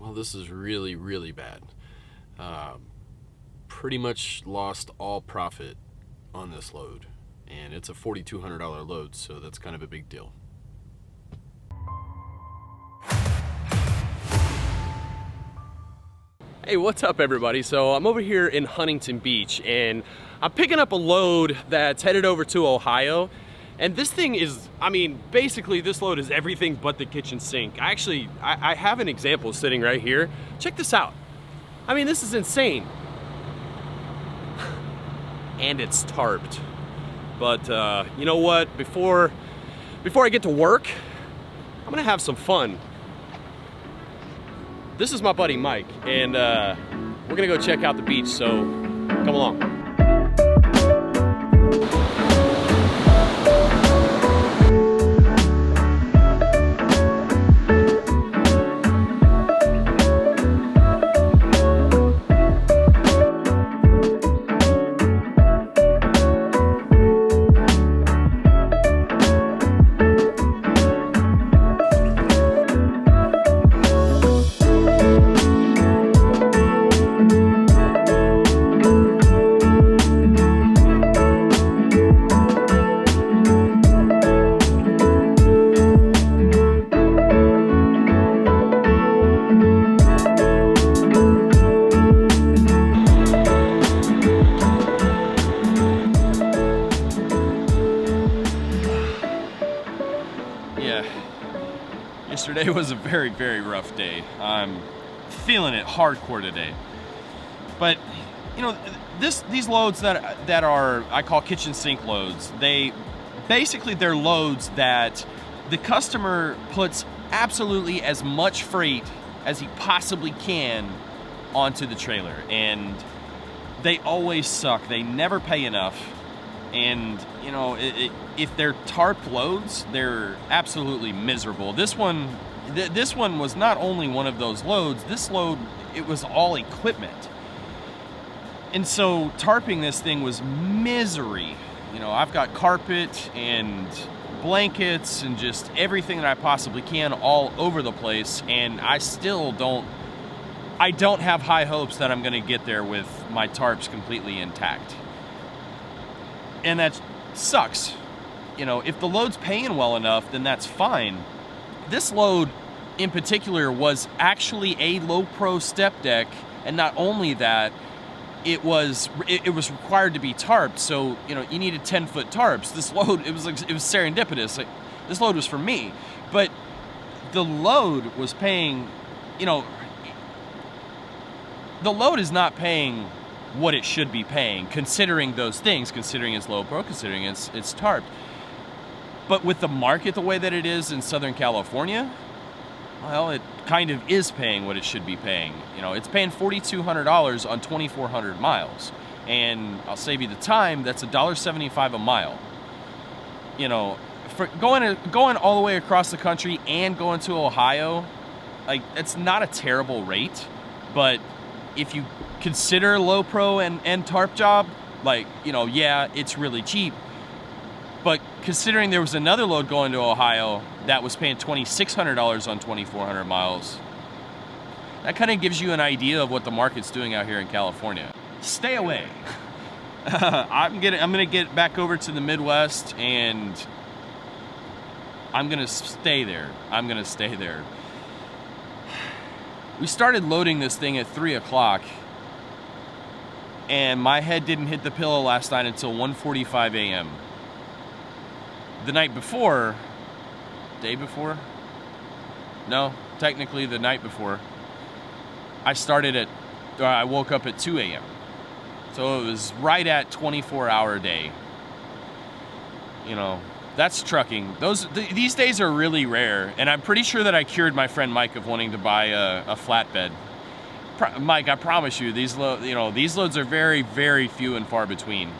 Well, this is really, really bad. Pretty much lost all profit on this load, and it's a $4,200 load, so that's kind of a big deal. Hey, what's up everybody? So I'm over here in Huntington Beach and I'm picking up a load that's headed over to Ohio. And this thing is, I mean, basically this load is everything but the kitchen sink. I have an example sitting right here. Check this out. I mean, this is insane. And it's tarped. But you know what? Before I get to work, I'm gonna have some fun. This is my buddy Mike, and we're gonna go check out the beach, so come along. Yesterday was a very, very rough day. I'm feeling it hardcore today. But you know, these loads that are, I call kitchen sink loads, they're loads that the customer puts absolutely as much freight as he possibly can onto the trailer, and they always suck. They never pay enough. And you know, if they're tarp loads, they're absolutely miserable. This one was not only one of those loads. This load, it was all equipment. And so tarping this thing was misery. You know, I've got carpet and blankets and just everything that I possibly can all over the place, and I don't have high hopes that I'm gonna get there with my tarps completely intact. And that sucks. You know, if the load's paying well enough, then that's fine. This load in particular was actually a low pro step deck, and not only that, it was required to be tarped. So, you know, you needed 10-foot tarps. This load, it was serendipitous. Like, this load was for me, but the load was paying, you know, the load is not paying what it should be paying, considering those things, considering it's low pro, considering it's tarped. But with the market the way that it is in Southern California, well, it kind of is paying what it should be paying. You know, it's paying $4,200 on 2,400 miles. And I'll save you the time, that's $1.75 a mile. You know, for going all the way across the country and going to Ohio, like, it's not a terrible rate, but if you consider low pro and tarp job, like, you know, yeah, it's really cheap. But considering there was another load going to Ohio that was paying $2,600 on 2,400 miles, that kind of gives you an idea of what the market's doing out here in California. Stay away. I'm gonna get back over to the Midwest, and I'm gonna stay there. We started loading this thing at 3 o'clock, and my head didn't hit the pillow last night until 1:45 a.m. The night before, technically the night before, I woke up at 2 a.m. So it was right at 24-hour day. You know, that's trucking. These days are really rare, and I'm pretty sure that I cured my friend Mike of wanting to buy a flatbed. Mike, I promise you, these loads are very, very few and far between.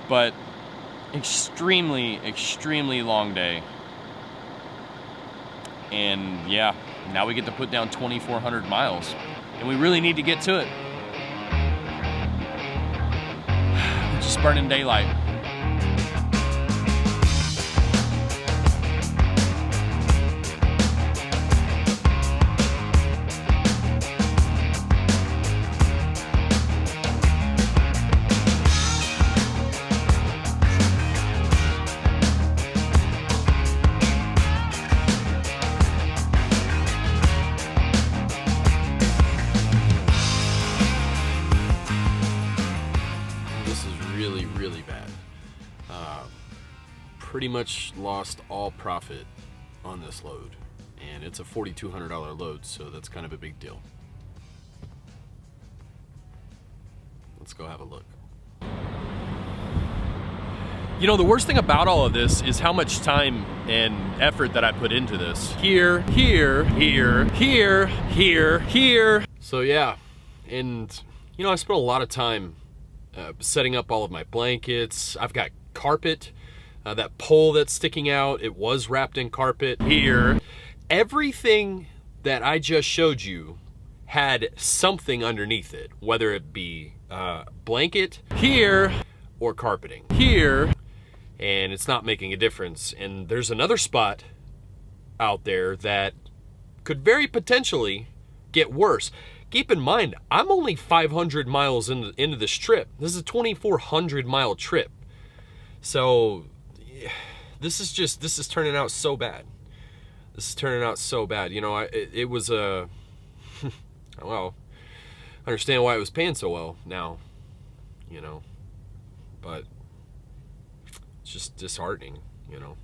But extremely, extremely long day. And yeah, now we get to put down 2,400 miles, and we really need to get to it. We're just burning daylight. really, really bad. Pretty much lost all profit on this load, and it's a $4,200 load, so that's kind of a big deal. Let's go have a look. You know, the worst thing about all of this is how much time and effort that I put into this. Here, here, here, here, here, here. So yeah, and you know, I spent a lot of time setting up all of my blankets. I've got carpet, that pole that's sticking out, it was wrapped in carpet. Here. Everything that I just showed you had something underneath it, whether it be blanket, Here. or carpeting. Here. And it's not making a difference. And there's another spot out there that could very potentially get worse. Keep in mind, I'm only 500 miles into this trip. This is a 2,400 mile trip. So this is turning out so bad. This is turning out so bad. You know, it was a, well, I understand why it was paying so well now, you know, but it's just disheartening, you know.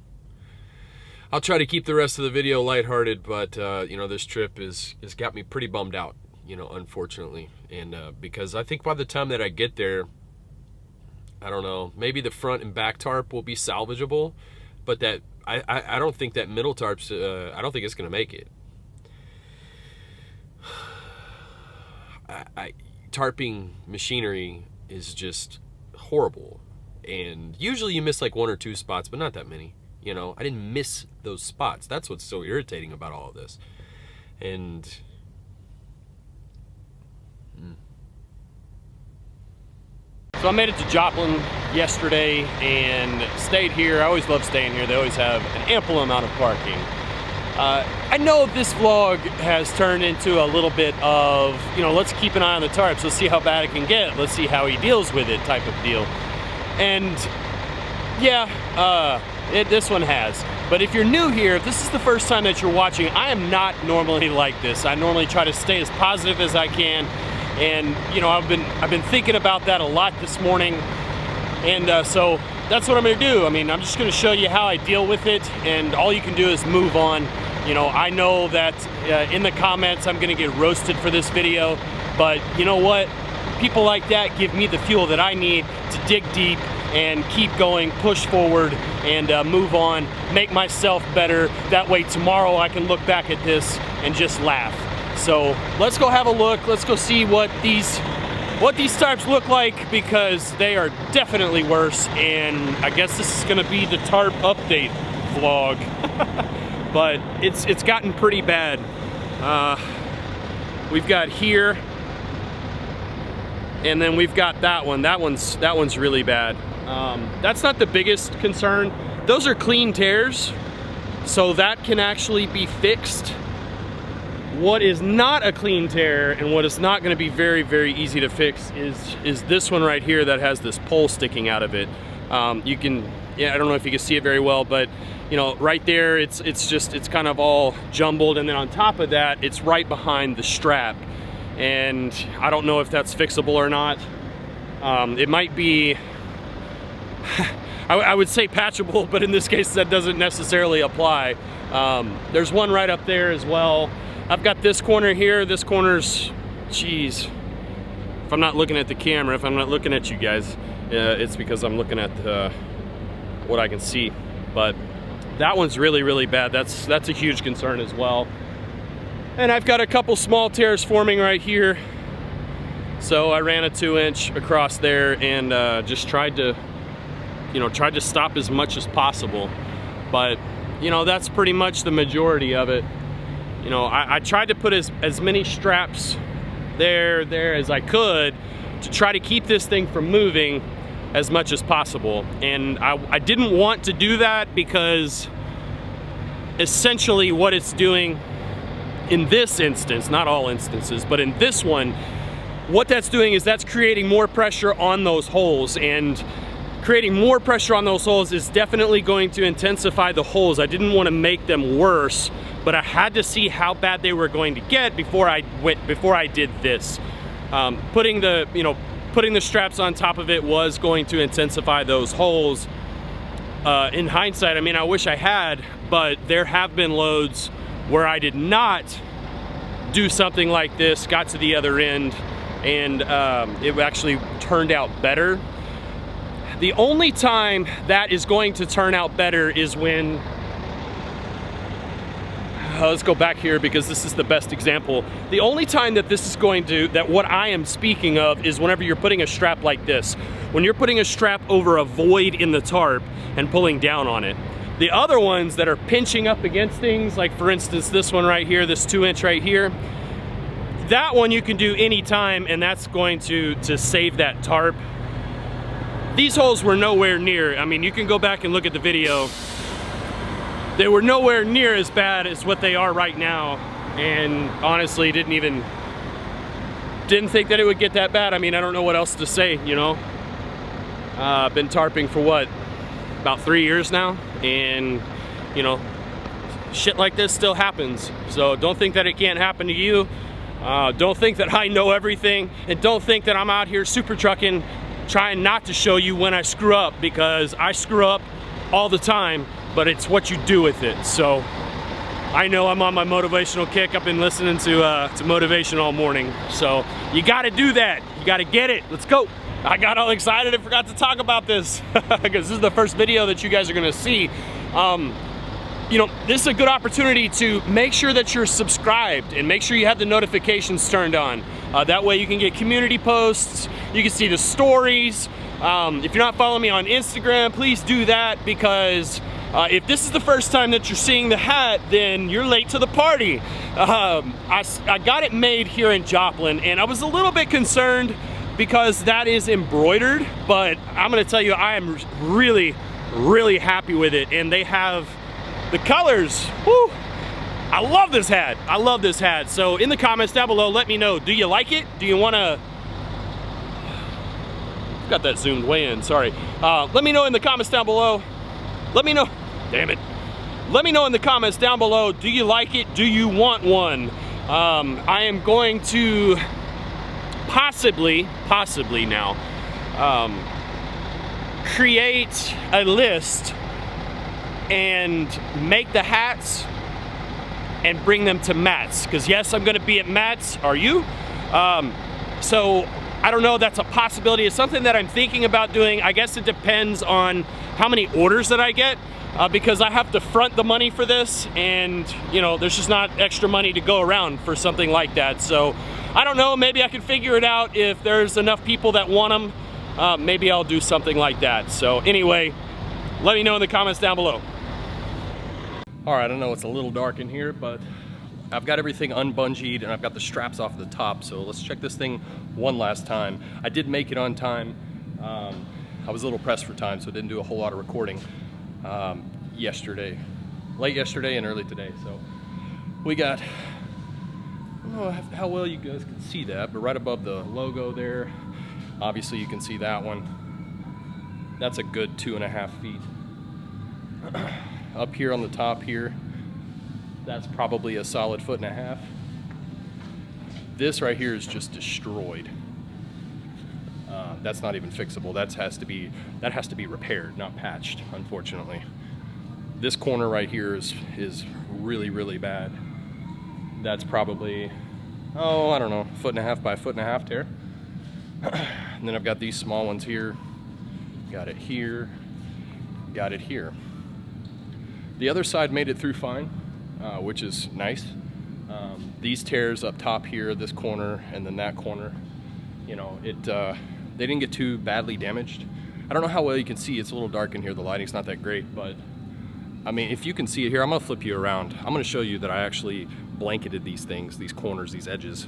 I'll try to keep the rest of the video lighthearted, but you know, this trip has got me pretty bummed out, you know, unfortunately. And because I think by the time that I get there, I don't know, maybe the front and back tarp will be salvageable, but that I don't think that middle tarp's I don't think it's gonna make it. Tarping machinery is just horrible, and usually you miss like 1 or 2 spots, but not that many. You know, I didn't miss those spots. That's what's so irritating about all of this. And So I made it to Joplin yesterday and stayed here. I always love staying here. They always have an ample amount of parking. I know this vlog has turned into a little bit of, you know, let's keep an eye on the tarps. Let's see how bad it can get. Let's see how he deals with it type of deal. And yeah, this one has. But if you're new here, if this is the first time that you're watching, I am not normally like this. I normally try to stay as positive as I can. And you know, I've been thinking about that a lot this morning, and so that's what I'm gonna do. I mean, I'm just gonna show you how I deal with it, and all you can do is move on. You know, I know that in the comments I'm gonna get roasted for this video, but you know what? People like that give me the fuel that I need to dig deep and keep going, push forward, and move on, make myself better. That way tomorrow I can look back at this and just laugh. So let's go have a look. Let's go see what these tarps look like, because they are definitely worse. And I guess this is gonna be the tarp update vlog. But it's gotten pretty bad. We've got here, and then we've got that one. That one's really bad. That's not the biggest concern. Those are clean tears, so that can actually be fixed. What is not a clean tear, and what is not going to be very, very easy to fix, is this one right here that has this pole sticking out of it. You can, yeah, I don't know if you can see it very well, but you know, right there, it's kind of all jumbled, and then on top of that, it's right behind the strap, and I don't know if that's fixable or not. It might be, I would say patchable, but in this case, that doesn't necessarily apply. There's one right up there as well. I've got this corner here. This corner's, geez, if I'm not looking at the camera, if I'm not looking at you guys, it's because I'm looking at what I can see. But that one's really, really bad. That's a huge concern as well. And I've got a couple small tears forming right here. So I ran a 2-inch across there and just tried to stop as much as possible. But you know, that's pretty much the majority of it. You know, I tried to put as many straps there as I could to try to keep this thing from moving as much as possible. And I didn't want to do that, because essentially what it's doing in this instance, not all instances, but in this one, what that's doing is that's creating more pressure on those holes, and creating more pressure on those holes is definitely going to intensify the holes. I didn't want to make them worse, but I had to see how bad they were going to get before I did this. Putting putting the straps on top of it was going to intensify those holes. In hindsight, I mean, I wish I had, but there have been loads where I did not do something like this, got to the other end, and it actually turned out better. The only time that is going to turn out better is when, let's go back here because this is the best example. The only time that this is going to, that what I am speaking of is whenever you're putting a strap like this. When you're putting a strap over a void in the tarp and pulling down on it. The other ones that are pinching up against things, like for instance this one right here, this 2-inch right here, that one you can do anytime, and that's going to save that tarp. These holes were nowhere near, I mean, you can go back and look at the video. They were nowhere near as bad as what they are right now, and honestly didn't think that it would get that bad. I mean, I don't know what else to say, you know. I've been tarping for what, about 3 years now, and you know, shit like this still happens. So don't think that it can't happen to you. Don't think that I know everything, and don't think that I'm out here super trucking trying not to show you when I screw up, because I screw up all the time, but it's what you do with it. So I know I'm on my motivational kick. I've been listening to motivation all morning. So you gotta do that. You gotta get it. Let's go. I got all excited and forgot to talk about this because this is the first video that you guys are gonna see. You know, this is a good opportunity to make sure that you're subscribed and make sure you have the notifications turned on. That way you can get community posts, you can see the stories. If you're not following me on Instagram, please do that, because if this is the first time that you're seeing the hat, then you're late to the party. I got it made here in Joplin, and I was a little bit concerned because that is embroidered, but I'm gonna tell you, I am really, really happy with it. And they have the colors. Woo! I love this hat. I love this hat. So in the comments down below, let me know, do you like it? Do you wanna, got that zoomed way in, sorry. Let me know in the comments down below. Let me know, damn it. Let me know in the comments down below, do you like it? Do you want one? I am going to possibly now, create a list and make the hats and bring them to Matt's, because yes, I'm gonna be at Matt's. Are you? So I don't know, that's a possibility. It's something that I'm thinking about doing. I guess it depends on how many orders that I get, because I have to front the money for this, and you know, there's just not extra money to go around for something like that. So I don't know, maybe I can figure it out. If there's enough people that want them, maybe I'll do something like that. So anyway, let me know in the comments down below. All right, I know it's a little dark in here, but I've got everything unbungeed and I've got the straps off the top. So let's check this thing one last time. I did make it on time. I was a little pressed for time, so I didn't do a whole lot of recording yesterday, late yesterday and early today. So we got, I don't know how well you guys can see that, but right above the logo there, obviously you can see that one. That's a good 2.5 feet. Up here on the top here, that's probably a solid 1.5 feet. This right here is just destroyed. That's not even fixable. That has to be repaired, not patched, unfortunately. This corner right here is really, really bad. That's probably, oh, I don't know, 1.5 feet by 1.5 feet tear. And then I've got these small ones here. Got it here. Got it here. The other side made it through fine, which is nice. These tears up top here, this corner, and then that corner, you know, they didn't get too badly damaged. I don't know how well you can see. It's a little dark in here. The lighting's not that great, but I mean, if you can see it here, I'm gonna flip you around. I'm gonna show you that I actually blanketed these things, these corners, these edges.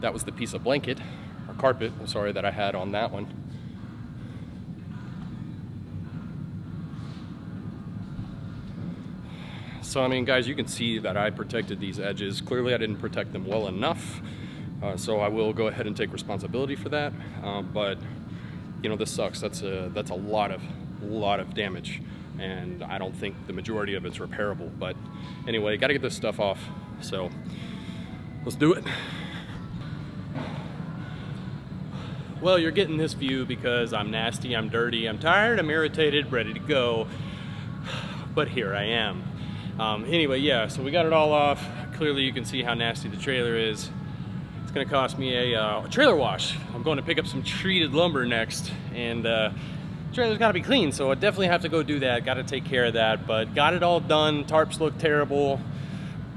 That was the piece of blanket, or carpet, I'm sorry, that I had on that one. So I mean, guys, you can see that I protected these edges. Clearly I didn't protect them well enough, so I will go ahead and take responsibility for that. But you know, this sucks. That's a lot of damage, and I don't think the majority of it's repairable. But anyway, got to get this stuff off. So let's do it. Well, you're getting this view because I'm nasty, I'm dirty, I'm tired, I'm irritated, ready to go. But here I am. Anyway, yeah, so we got it all off. Clearly you can see how nasty the trailer is. It's gonna cost me a trailer wash. I'm going to pick up some treated lumber next, and trailer's gotta be clean, so I definitely have to go do that. Gotta take care of that, but got it all done. Tarps look terrible.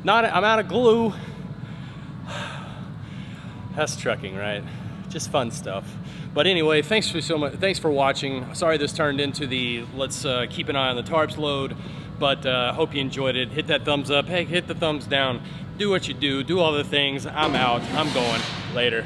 I'm out of glue. That's trucking, right? Just fun stuff. But anyway, thanks for watching. Sorry this turned into the let's keep an eye on the tarps load, but hope you enjoyed it. Hit that thumbs up. Hey, hit the thumbs down. Do what you do all the things. I'm out. I'm going. Later.